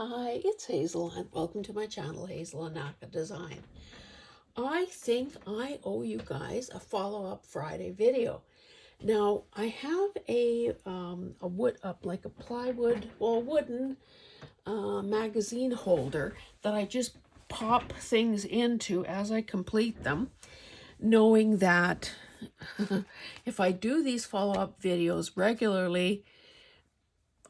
Hi, it's Hazel and welcome to my channel, Hazel Anaka Design. I think I owe you guys a follow-up Friday video. Now, I have a like a plywood or wooden magazine holder that I just pop things into as I complete them, knowing that if I do these follow-up videos regularly,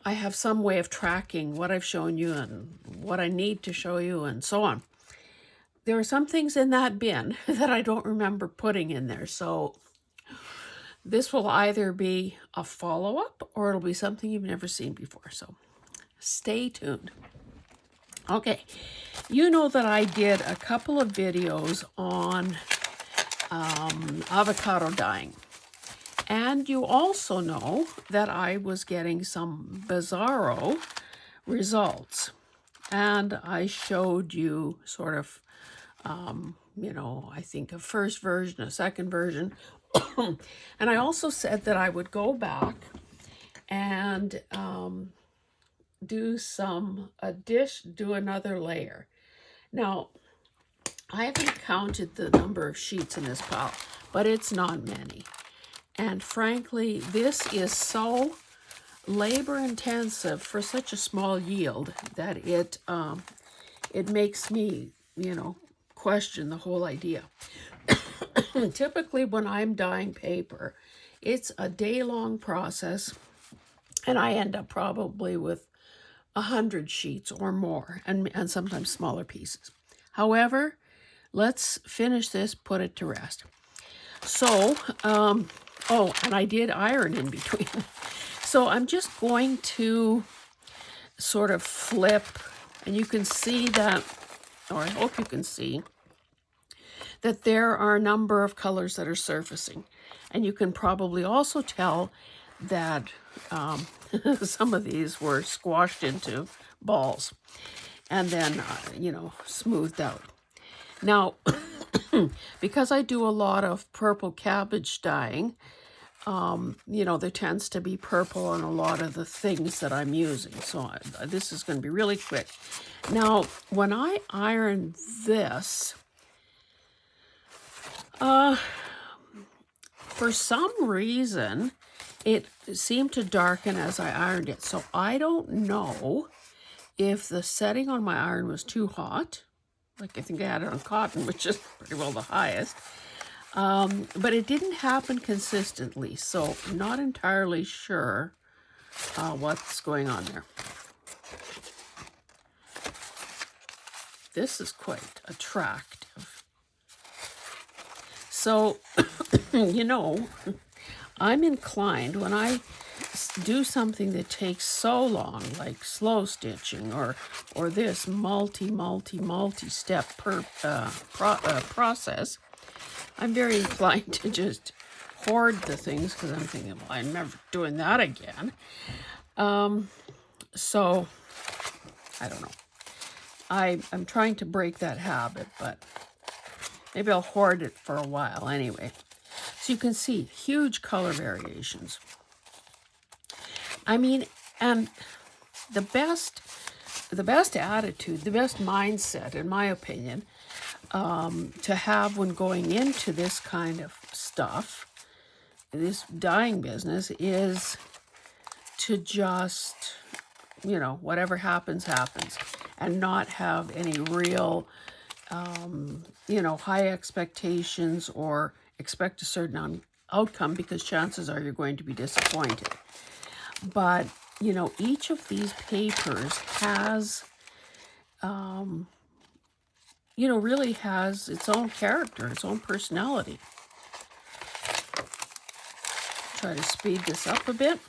I have some way of tracking what I've shown you and what I need to show you and so on. There are some things in that bin that I don't remember putting in there. So this will either be a follow-up or it'll be something you've never seen before. So stay tuned. Okay, you know that I did a couple of videos on avocado dyeing. And you also know that I was getting some bizarro results. And I showed you sort of, I think a first version, a second version. And I also said that I would go back and do another layer. Now, I haven't counted the number of sheets in this pile, but it's not many. And frankly, this is so labor intensive for such a small yield that it makes me, question the whole idea. Typically when I'm dyeing paper, it's a day-long process, and I end up probably with 100 sheets or more, and sometimes smaller pieces. However, let's finish this, put it to rest. So, and I did iron in between. So I'm just going to sort of flip, and you can see that, or I hope you can see, that there are a number of colors that are surfacing. And you can probably also tell that some of these were squashed into balls and then, smoothed out. Now, because I do a lot of purple cabbage dyeing, there tends to be purple on a lot of the things that I'm using. So this is going to be really quick. Now, when I iron this, for some reason, it seemed to darken as I ironed it. So I don't know if the setting on my iron was too hot. Like I think I had it on cotton, which is pretty well the highest. But it didn't happen consistently, so I'm not entirely sure what's going on there. This is quite attractive. So, I'm inclined when I do something that takes so long, like slow stitching or this multi-step process, I'm very inclined to just hoard the things because I'm thinking, well, I'm never doing that again. So, I don't know. I'm trying to break that habit, but maybe I'll hoard it for a while anyway. So you can see huge color variations. I mean, and the best attitude, the best mindset, in my opinion, to have when going into this kind of stuff, this dyeing business, is to just, whatever happens, happens, and not have any real, high expectations or expect a certain outcome, because chances are you're going to be disappointed. But, each of these papers has, really has its own character, its own personality. Try to speed this up a bit.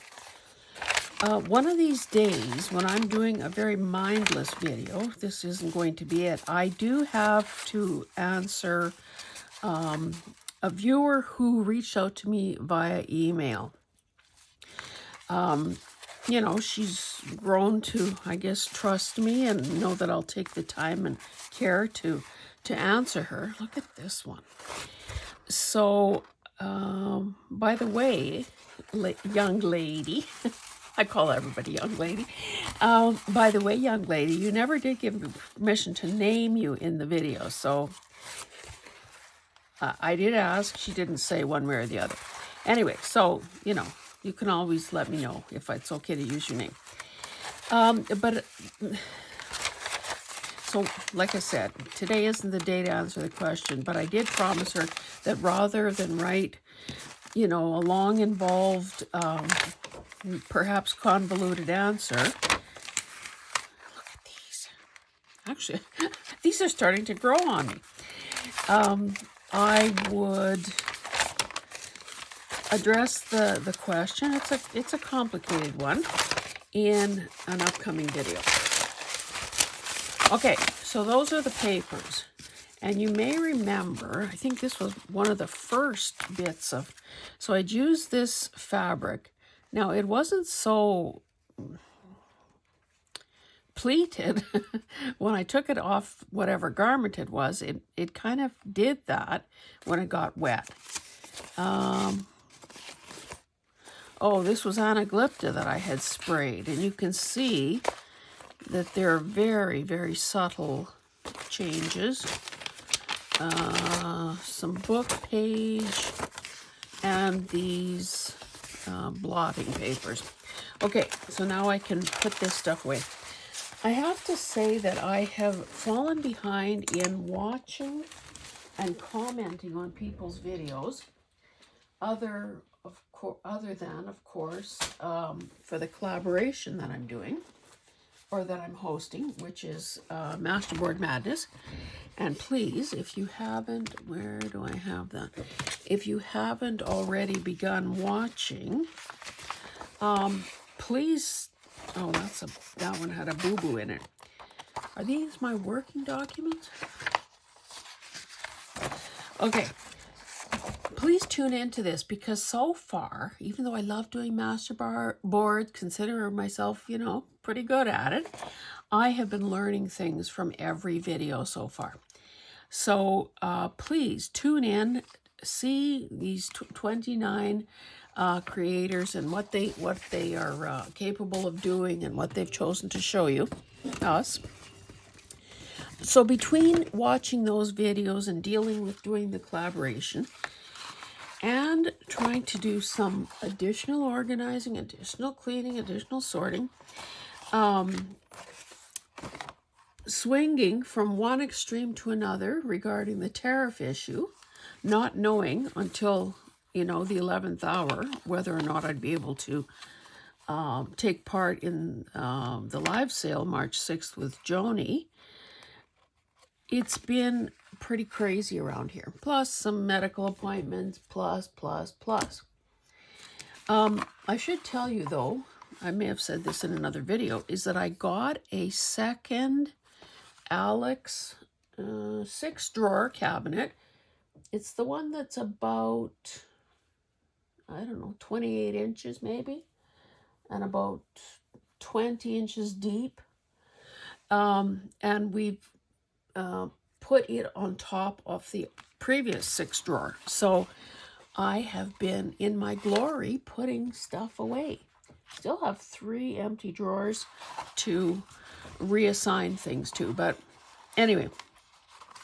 One of these days, when I'm doing a very mindless video, this isn't going to be it, I do have to answer a viewer who reached out to me via email. She's grown to, I guess, trust me and know that I'll take the time and care to answer her. Look at this one. So, by the way, young lady, I call everybody young lady. By the way, young lady, you never did give me permission to name you in the video, so I did ask. She didn't say one way or the other. Anyway, so, you know, you can always let me know if it's okay to use your name. So, like I said, today isn't the day to answer the question, but I did promise her that rather than write, you know, a long, involved, perhaps convoluted answer. Look at these. Actually, these are starting to grow on me. I would address the question. It's a complicated one in an upcoming video. Okay, so those are the papers. And you may remember, I think this was one of the first bits of, so I'd used this fabric. Now, it wasn't so pleated when I took it off whatever garment it was. It kind of did that when it got wet. Oh, this was Anaglypta that I had sprayed, and you can see that there are very, very subtle changes. Some book page and these blotting papers. Okay, so now I can put this stuff away. I have to say that I have fallen behind in watching and commenting on people's videos, other than, of course, for the collaboration that I'm doing, or that I'm hosting, which is Masterboard Madness. And please, if you haven't, where do I have that? If you haven't already begun watching, please, oh, that one had a boo-boo in it. Are these my working documents? Okay. Please tune into this, because so far, even though I love doing masterboard, consider myself, you know, pretty good at it, I have been learning things from every video so far. So please tune in, see these 29 creators and what they are capable of doing and what they've chosen to show you, us. So between watching those videos and dealing with doing the collaboration, and trying to do some additional organizing, additional cleaning, additional sorting, swinging from one extreme to another regarding the tariff issue, not knowing until, you know, the 11th hour whether or not I'd be able to take part in the live sale March 6th with Joni. It's been pretty crazy around here. Plus some medical appointments, plus. I should tell you, though, I may have said this in another video, is that I got a second Alex 6-drawer cabinet. It's the one that's about, I don't know, 28 inches maybe, and about 20 inches deep. And we've put it on top of the previous 6-drawer. So I have been in my glory putting stuff away. Still have 3 empty drawers to reassign things to. But anyway,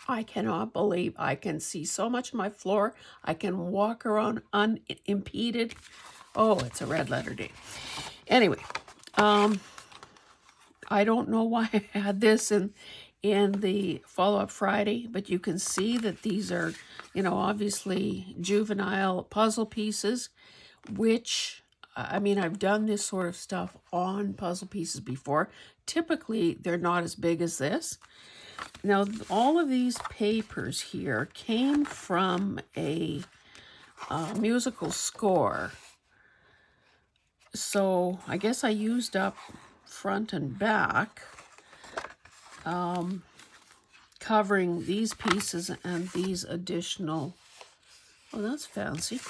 I cannot believe I can see so much of my floor. I can walk around unimpeded. Oh, it's a red letter day. Anyway, I don't know why I had this in the follow-up Friday, but you can see that these are, you know, obviously juvenile puzzle pieces, which, I mean, I've done this sort of stuff on puzzle pieces before. Typically, they're not as big as this. Now, all of these papers here came from a musical score. So I guess I used up front and back, covering these pieces and these additional, oh, that's fancy,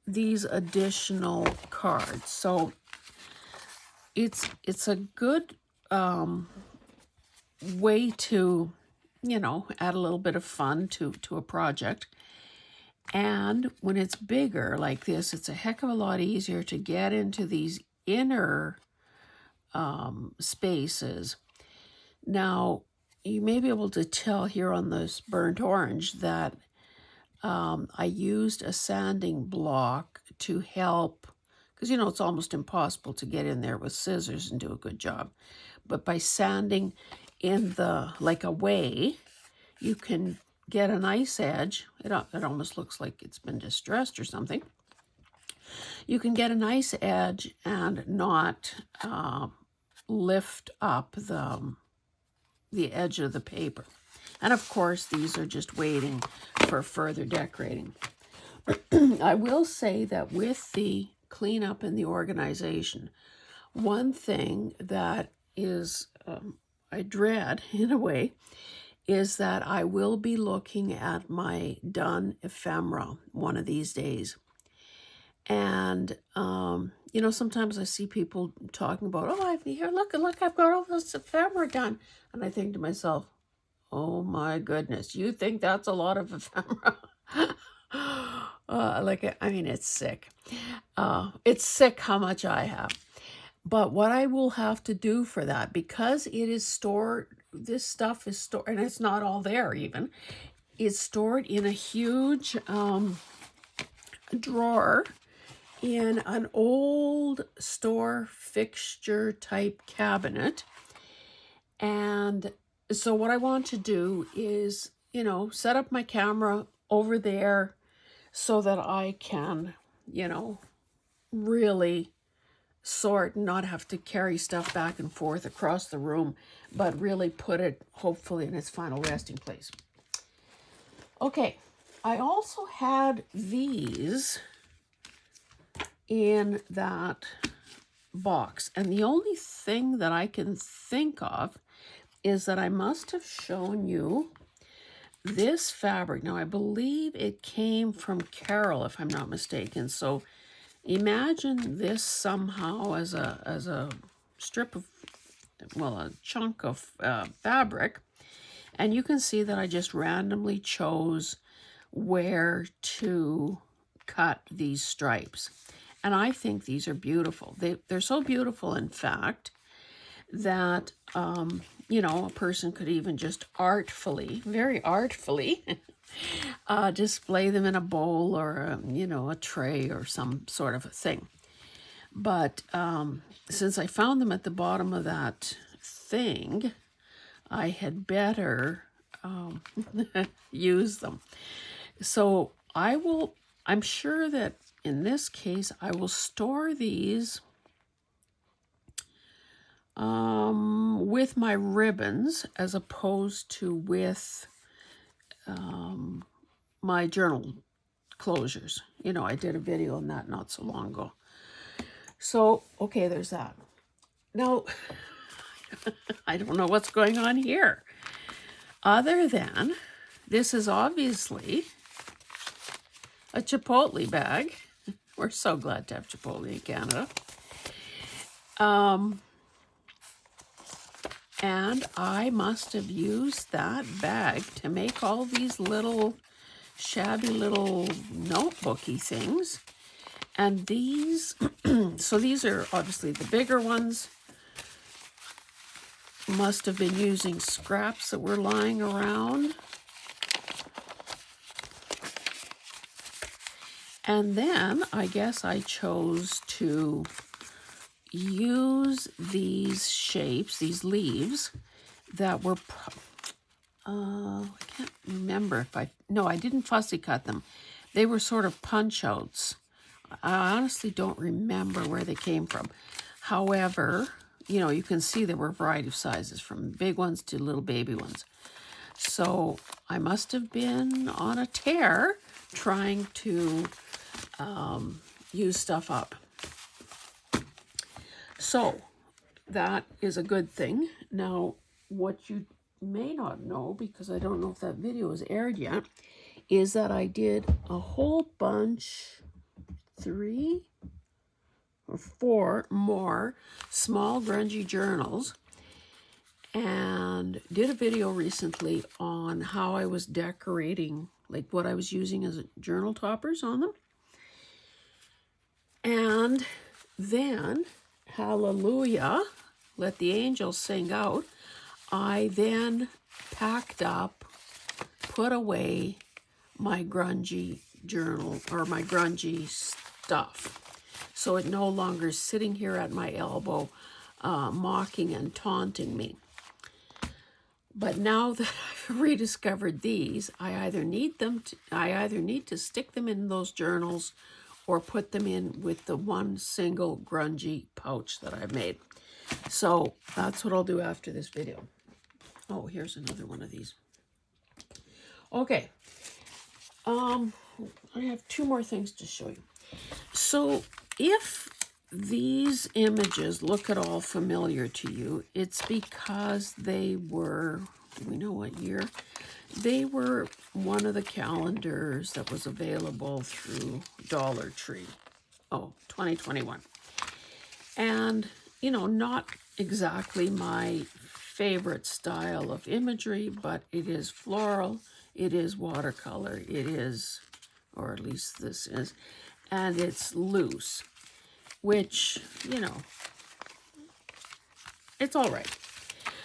these additional cards. So it's a good way to, you know, add a little bit of fun to a project. And when it's bigger like this, it's a heck of a lot easier to get into these inner spaces. Now, you may be able to tell here on this burnt orange that I used a sanding block to help, because it's almost impossible to get in there with scissors and do a good job. But by sanding in like a way, you can get a nice edge. It almost looks like it's been distressed or something. You can get a nice edge and not lift up the edge of the paper. And of course, these are just waiting for further decorating. I will say that with the cleanup and the organization, one thing that is, I dread in a way, is that I will be looking at my done ephemera one of these days. And, sometimes I see people talking about, look, I've got all this ephemera done. And I think to myself, oh my goodness, you think that's a lot of ephemera? It's sick. It's sick how much I have. But what I will have to do for that, because it is stored, this stuff is stored, and it's not all there even, it's stored in a huge drawer in an old store fixture type cabinet. And so what I want to do is, set up my camera over there so that I can, really sort and not have to carry stuff back and forth across the room, but really put it hopefully in its final resting place. Okay, I also had these in that box, and the only thing that I can think of is that I must have shown you this fabric. Now, I believe it came from Carol, if I'm not mistaken. So imagine this somehow as a strip of, a chunk of fabric. And you can see that I just randomly chose where to cut these stripes. And I think these are beautiful. They're so beautiful, in fact, that, a person could even just artfully, very artfully, display them in a bowl or, a tray or some sort of a thing. But since I found them at the bottom of that thing, I had better use them. So I'm sure that in this case, I will store these with my ribbons as opposed to with my journal closures. I did a video on that not so long ago. So, okay, there's that. Now, I don't know what's going on here. Other than, this is obviously a Chipotle bag. We're so glad to have Chipotle in Canada. And I must have used that bag to make all these little shabby little notebooky things. And these, so these are obviously the bigger ones. Must have been using scraps that were lying around. And then I guess I chose to use these shapes, these leaves that were, I can't remember if I didn't fussy cut them. They were sort of punch outs. I honestly don't remember where they came from. However, you can see there were a variety of sizes from big ones to little baby ones. So I must have been on a tear trying to use stuff up. So that is a good thing. Now, what you may not know, because I don't know if that video is aired yet, is that I did a whole bunch, 3 or 4 more small grungy journals, and did a video recently on how I was decorating, like what I was using as journal toppers on them. And then Hallelujah, let the angels sing out, I then packed up, put away my grungy journal or my grungy stuff. So it no longer is sitting here at my elbow, mocking and taunting me. But now that I've rediscovered these, I either need to stick them in those journals or put them in with the one single grungy pouch that I've made. So that's what I'll do after this video. Oh, here's another one of these. Okay. I have two more things to show you. So if these images look at all familiar to you, it's because they were, do we know what year? They were one of the calendars that was available through Dollar Tree. Oh, 2021. And, you know, not exactly my favorite style of imagery, but it is floral, it is watercolor, it is, or at least this is, and it's loose, which, you know, it's all right.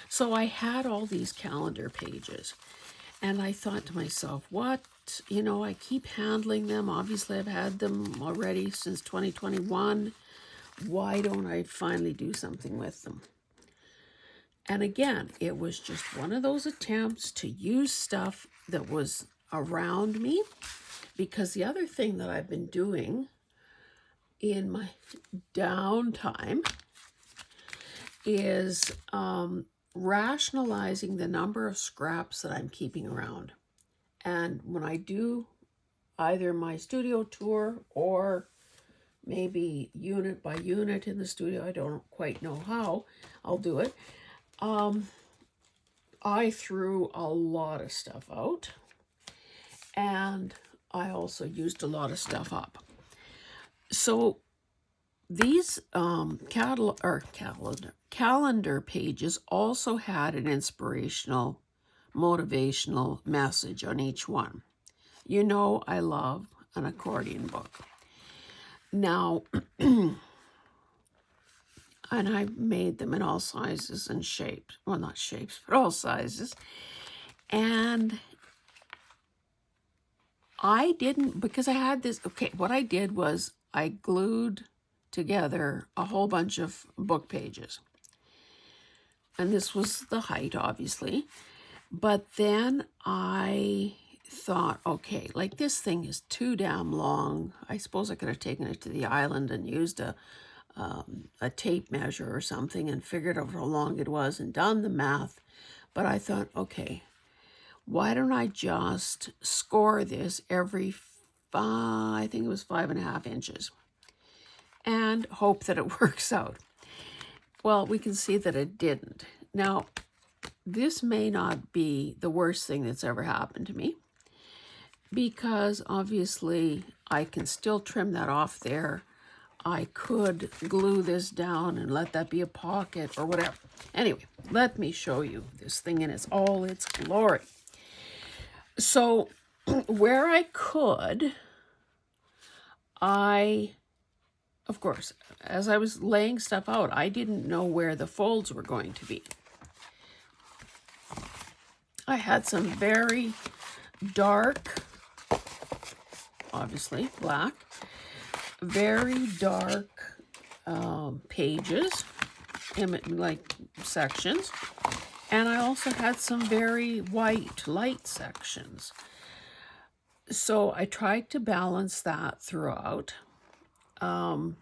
So I had all these calendar pages, and I thought to myself, what, you know, I keep handling them. Obviously, I've had them already since 2021. Why don't I finally do something with them? And again, it was just one of those attempts to use stuff that was around me, because the other thing that I've been doing in my downtime is rationalizing the number of scraps that I'm keeping around. And when I do either my studio tour or maybe unit by unit in the studio, I don't quite know how I'll do it, I threw a lot of stuff out, and I also used a lot of stuff up. So these calendar pages also had an inspirational, motivational message on each one. You know, I love an accordion book. Now, and I made them in all sizes and shapes. Well, not shapes, but all sizes. And I didn't, because I had this, okay, what I did was I glued together a whole bunch of book pages. And this was the height, obviously. But then I thought, okay, like this thing is too damn long. I suppose I could have taken it to the island and used a tape measure or something and figured out how long it was and done the math. But I thought, okay, why don't I just score this every I think it was 5.5 inches, and hope that it works out. Well, we can see that it didn't. Now, this may not be the worst thing that's ever happened to me, because obviously I can still trim that off there. I could glue this down and let that be a pocket or whatever. Anyway, let me show you this thing in all its glory. So where I could, of course, as I was laying stuff out, I didn't know where the folds were going to be. I had some very dark, obviously black, very dark pages, like sections, and I also had some very white, light sections. So I tried to balance that throughout. You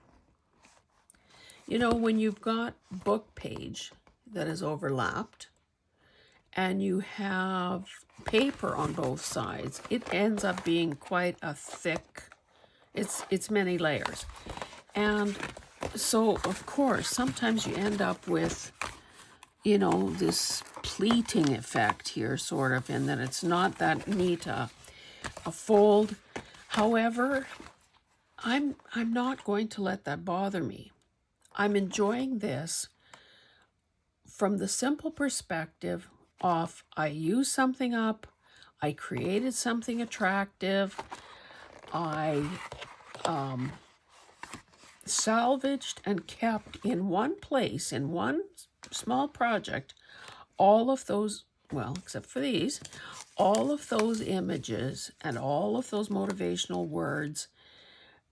know, when you've got book page that is overlapped and you have paper on both sides, it ends up being quite a thick, it's many layers. And so, of course, sometimes you end up with, you know, this pleating effect here, sort of, in that it's not that neat a fold. However, I'm not going to let that bother me. I'm enjoying this from the simple perspective of I used something up, I created something attractive, I salvaged and kept in one place, in one small project, all of those, well, except for these, all of those images and all of those motivational words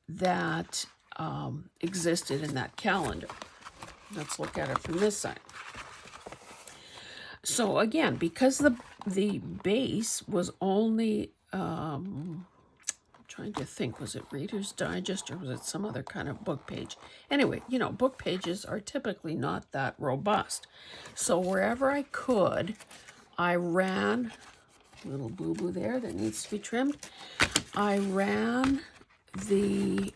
that existed in that calendar. Let's look at it from this side. So again, because the base was only, trying to think, was it Reader's Digest or was it some other kind of book page? Anyway, you know, book pages are typically not that robust. So wherever I could, I ran, little boo-boo there that needs to be trimmed, I ran the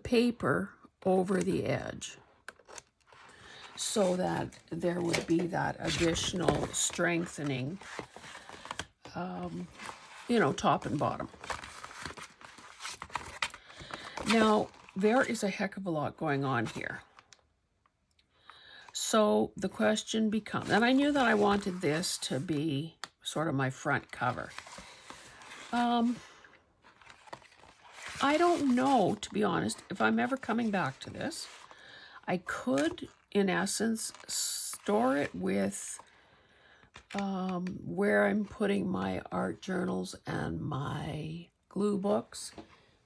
paper over the edge so that there would be that additional strengthening, you know, top and bottom. Now, there is a heck of a lot going on here. So the question becomes, and I knew that I wanted this to be sort of my front cover. I don't know, to be honest, if I'm ever coming back to this. I could, in essence, store it with where I'm putting my art journals and my glue books.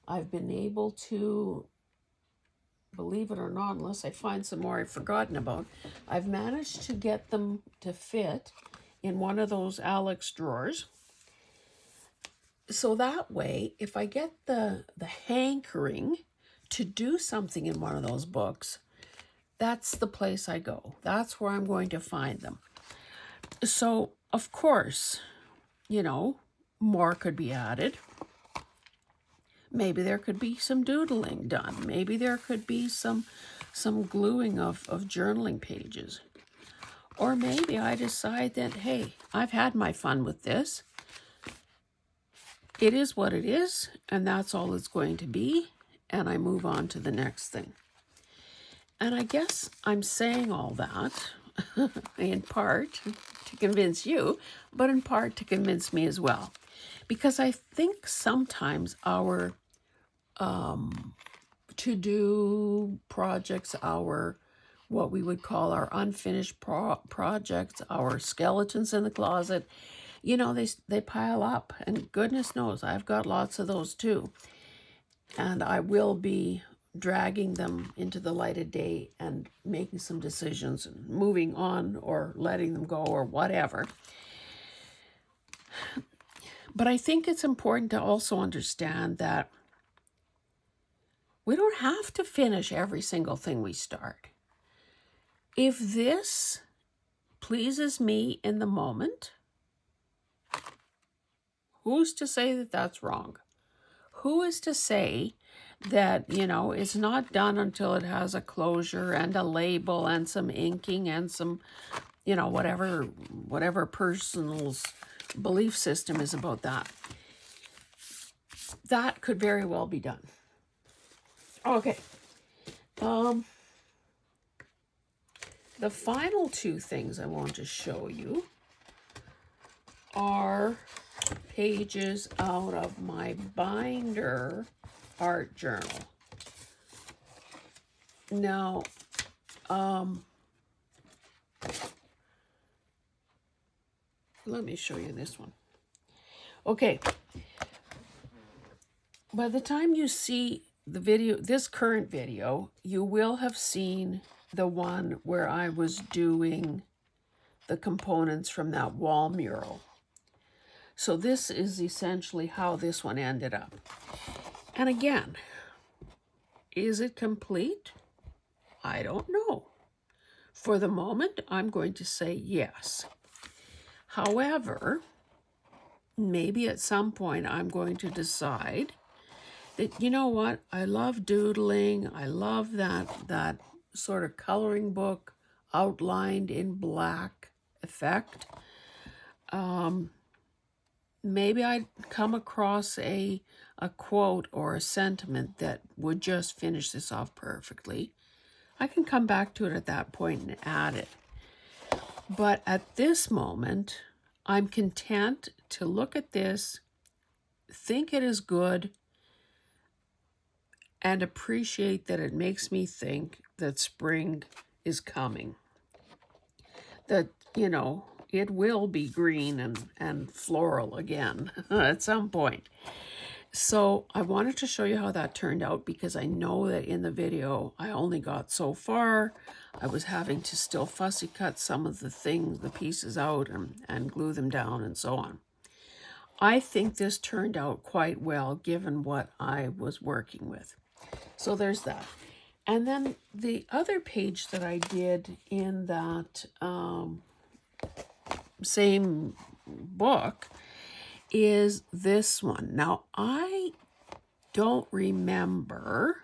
I've been able to, believe it or not, unless I find some more I've forgotten about, I've managed to get them to fit in one of those Alex drawers. So that way, if I get the hankering to do something in one of those books, that's the place I go. That's where I'm going to find them. So, of course, you know, more could be added. Maybe there could be some doodling done. Maybe there could be some gluing of journaling pages. Or maybe I decide that, hey, I've had my fun with this. It is what it is, and that's all it's going to be, and I move on to the next thing. And I guess I'm saying all that in part to convince you, but in part to convince me as well. Because I think sometimes our to-do projects, our what we would call our unfinished projects, our skeletons in the closet, you know, they pile up, and goodness knows I've got lots of those too. And I will be dragging them into the light of day and making some decisions and moving on or letting them go or whatever. But I think it's important to also understand that we don't have to finish every single thing we start. If this pleases me in the moment, who's to say that that's wrong? Who is to say that, you know, it's not done until it has a closure and a label and some inking and some, you know, whatever person's belief system is about that. That could very well be done. Okay. The final two things I want to show you are pages out of my binder art journal. Now, let me show you this one. Okay. By the time you see the video, this current video, you will have seen the one where I was doing the components from that wall mural. So this is essentially how this one ended up. And again, is it complete? I don't know. For the moment, I'm going to say yes. However, maybe at some point I'm going to decide that, you know what, I love doodling. I love that sort of coloring book outlined in black effect. Maybe I'd come across a quote or a sentiment that would just finish this off perfectly. I can come back to it at that point and add it. But at this moment, I'm content to look at this, think it is good, and appreciate that it makes me think that spring is coming. That, you know, it will be green and floral again at some point. So I wanted to show you how that turned out, because I know that in the video I only got so far. I was having to still fussy cut some of the pieces out and glue them down and so on. I think this turned out quite well given what I was working with. So there's that. And then the other page that I did in that same book is this one. Now, I don't remember.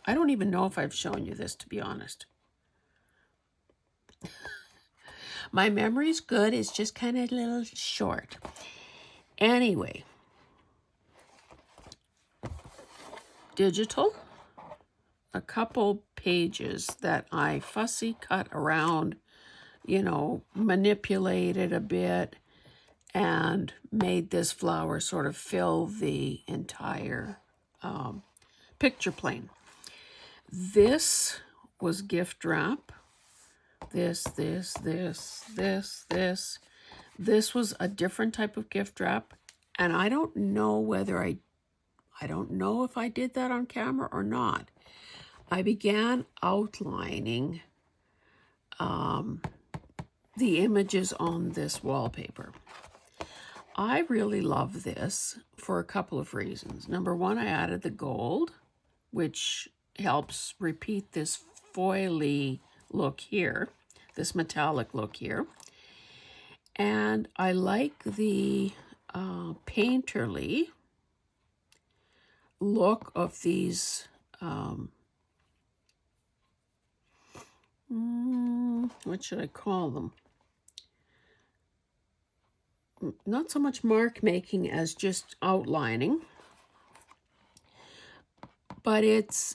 I don't even know if I've shown you this, to be honest. My memory's good. It's just kind of a little short. Anyway, digital, a couple pages that I fussy cut around, you know, manipulated a bit, and made this flower sort of fill the entire picture plane. This was gift wrap. This. This was a different type of gift wrap, and I don't know whether I don't know if I did that on camera or not. I began outlining the images on this wallpaper. I really love this for a couple of reasons. Number one, I added the gold, which helps repeat this foily look here, this metallic look here. And I like the painterly look of these, what should I call them? Not so much mark making as just outlining, but it's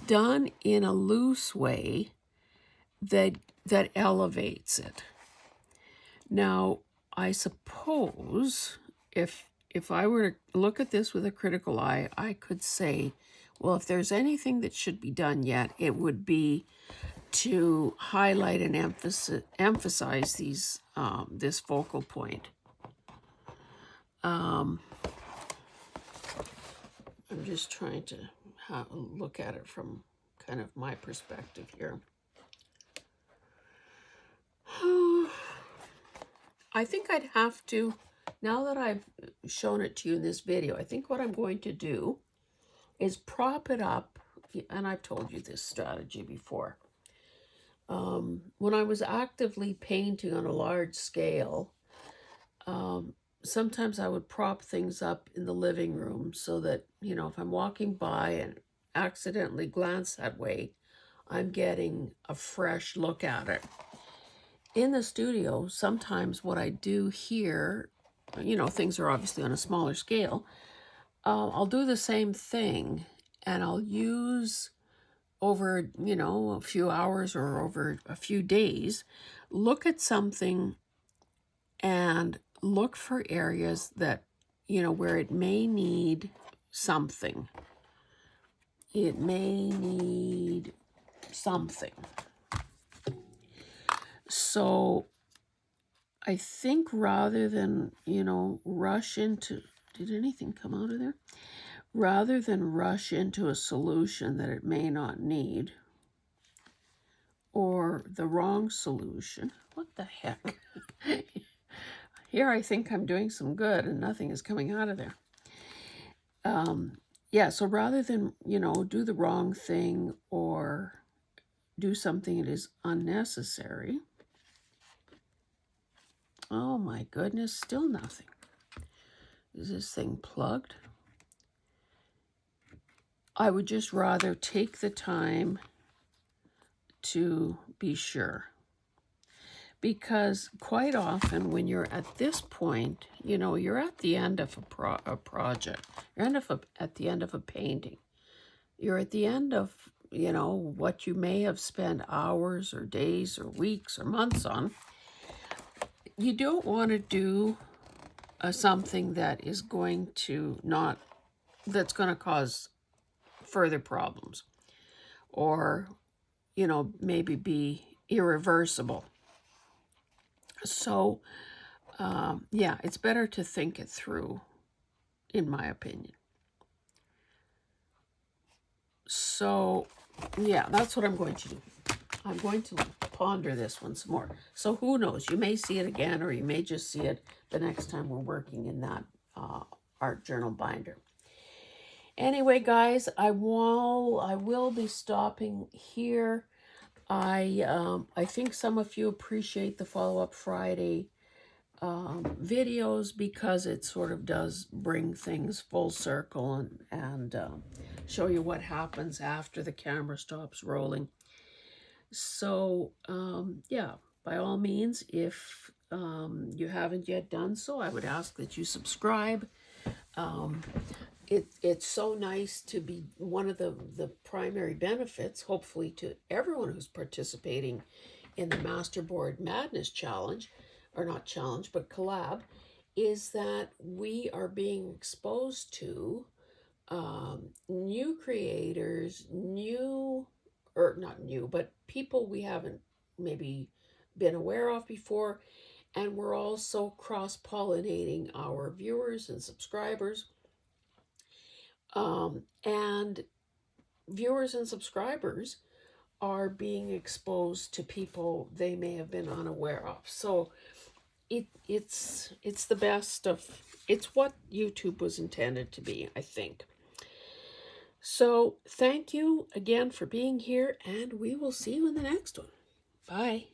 done in a loose way that elevates it. Now, I suppose if I were to look at this with a critical eye, I could say, well, if there's anything that should be done yet, it would be to highlight and emphasize these this focal point. I'm just trying to look at it from kind of my perspective here. I think I'd have to, now that I've shown it to you in this video, I think what I'm going to do is prop it up, and I've told you this strategy before. When I was actively painting on a large scale, sometimes I would prop things up in the living room so that, you know, if I'm walking by and accidentally glance that way, I'm getting a fresh look at it. In the studio, sometimes what I do here, you know, things are obviously on a smaller scale, I'll do the same thing, and I'll use over, you know, a few hours or over a few days, look at something and look for areas that, you know, where it may need something. It may need something. So I think rather than, you know, rush into, did anything come out of there? Rather than rush into a solution that it may not need, or the wrong solution. What the heck? Here I think I'm doing some good and nothing is coming out of there. Yeah, so rather than, you know, do the wrong thing or do something that is unnecessary. Oh my goodness, still nothing. Is this thing plugged? I would just rather take the time to be sure. Because quite often when you're at this point, you know, you're at the end of a project. You're at the end of a painting. You're at the end of, you know, what you may have spent hours or days or weeks or months on. You don't want to do something that is going to that's going to cause further problems, or, you know, maybe be irreversible. So, yeah, it's better to think it through, in my opinion. So, yeah, that's what I'm going to do. I'm going to ponder this one some more. So who knows? You may see it again, or you may just see it the next time we're working in that art journal binder. Anyway, guys, I will be stopping here. I think some of you appreciate the Follow-Up Friday videos, because it sort of does bring things full circle and show you what happens after the camera stops rolling. So yeah, by all means, if you haven't yet done so, I would ask that you subscribe. It's so nice to be one of the primary benefits, hopefully, to everyone who's participating in the Masterboard Madness Challenge, or not challenge, but collab, is that we are being exposed to new creators, or not new, but people we haven't maybe been aware of before. And we're also cross-pollinating our viewers and subscribers. And viewers and subscribers are being exposed to people they may have been unaware of. So it's the best of, it's what YouTube was intended to be, I think. So thank you again for being here, and we will see you in the next one. Bye.